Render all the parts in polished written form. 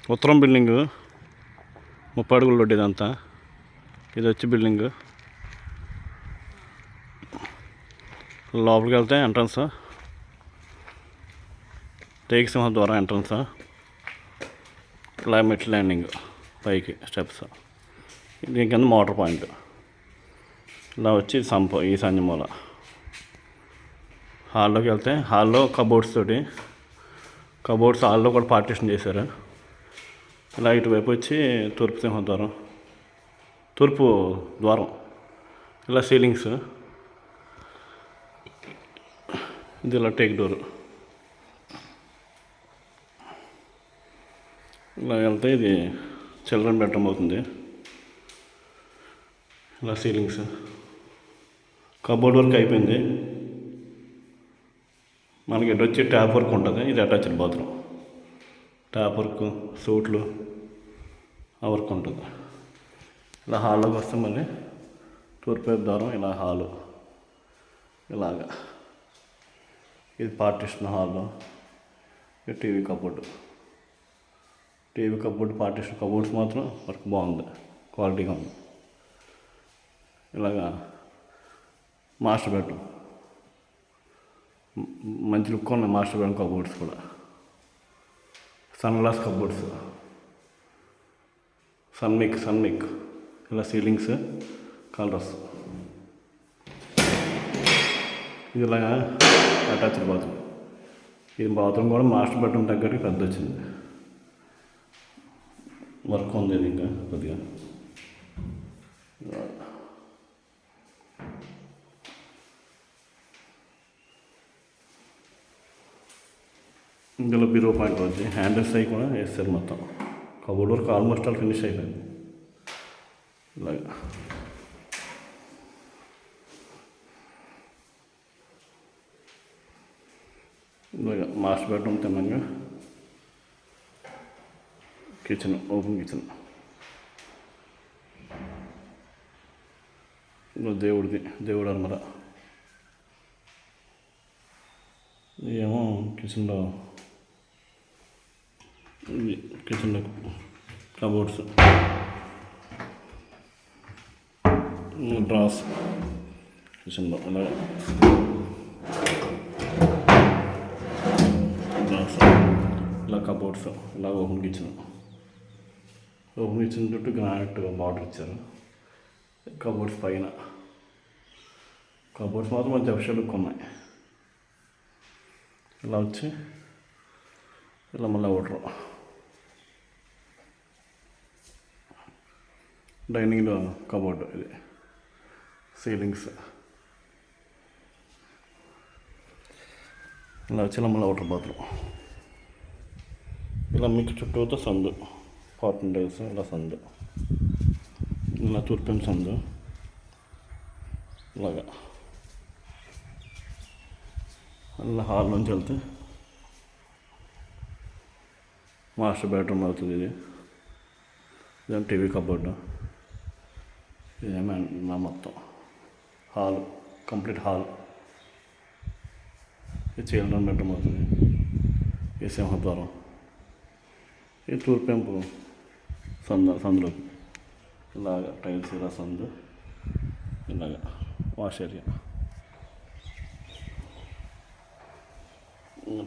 ఉత్తరం బిల్డింగు 30 అడుగులు ఇదంతా. ఇది వచ్చి బిల్డింగు. లోపలికి వెళ్తే ఎంట్రన్స్, టేక్ సింహద్వారం ఎంట్రన్స్, ఇలా మెట్ల ల్యాండింగ్ పైకి స్టెప్స్. దీని కింద మోటార్ పాయింట్. ఇలా వచ్చి సంప ఈ సంజమూల. హాల్లోకి వెళ్తే హాల్లో కబోర్డ్స్ తోటి, కబోర్డ్స్ హాల్లో కూడా పార్టీషన్ చేశారు. ఇలా ఇటువైపు వచ్చి తూర్పు సింహద్వారం, తూర్పు ద్వారం. ఇలా సీలింగ్స్. ఇది ఇలా టేక్ డోర్. ఇలా వెళ్తే ఇది చిల్డ్రన్ బెడ్రూమ్ అవుతుంది. ఇలా సీలింగ్స్. కబోర్డ్ వర్క్ అయిపోయింది. మనకి ఇటు వచ్చి ట్యాప్ వర్క్ ఉంటుంది. ఇది అటాచ్డ్ బాత్రూమ్. ట్యాప్ వర్క్, సూట్లు ఆ వర్క్ ఉంటుంది. ఇలా హాల్లోకి వస్తే మళ్ళీ తూర్పు ద్వారం. ఇలా హాలు ఇలాగా. ఇది పార్టీషన్ హాల్లో. ఇది TV cupboard. TV cupboard partition. Cupboards మాత్రం వర్క్ బాగుంది, క్వాలిటీగా ఉంది. ఇలాగా మాస్టర్ బెడ్రూమ్. మంచి లుక్ ఉన్నాయి మాస్టర్ బెడ్రూమ్ కబోర్డ్స్ కూడా. Sun glass cupboards, sunmica. ఇలా సీలింగ్స్, కలర్స్. ఇది ఇలాగా అటాచ్డ్ బాత్రూమ్. ఇది బాత్రూమ్ కూడా మాస్టర్ బెడ్రూమ్ దగ్గరికి పెద్ద వచ్చింది. వర్క్ ఉంది ఇది ఇంకా కొద్దిగా. ఇందులో బీరో పాయింట్ వచ్చి హ్యాండిల్స్ అవి కూడా వేస్తారు మొత్తం. Cupboard work almost all finish అయిపోయింది. ఇలాగా ఇలాగా మాస్టర్ బెడ్రూమ్ తిన్నాక కిచెన్, ఓపెన్ కిచెన్. దేవుడు అన్నమాట. ఏమో కిచెన్లో కబోర్డ్స్, డ్రాస్ కిచెన్లో. అలాగే డ్రాస్, ఇలా కబోర్డ్స్. ఇలా ఓపెన్ కిచెన్ చుట్టూ గ్రానైట్ బార్డర్ ఇచ్చారు. కబోర్డ్స్ పైన కబోర్డ్స్ మాత్రం మంచి అఫిషియల్ లుక్ ఉన్నాయి. ఇలా వచ్చి ఇలా మళ్ళీ ఓడరు. డైనింగ్లో కబోర్డు. ఇది సీలింగ్స్. ఇలా వచ్చి ఇలా మళ్ళీ వాటర్ బాత్రూమ్. ఇలా మీకు చుట్టూతో సందు, 14 days ఇలా సందు. ఇలా తూర్పేం సందు. ఇలాగా అలా హాల్ నుంచి వెళ్తే మాస్టర్ బెడ్రూమ్ అవుతుంది. ఇదేమో టీవీ కబోర్డు. ఇదేమో నా మొత్తం హాల్, కంప్లీట్ హాల్. ఇది చిల్డ్రన్ బెడ్రూమ్ అవుతుంది. ఈ సింహద్వారం. ఈ తూర్పెంపు సందులోకి ఇలాగా టైల్స్. ఇలా సందు. ఇలాగా వాష్ ఏరియా.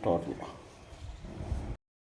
టోటల్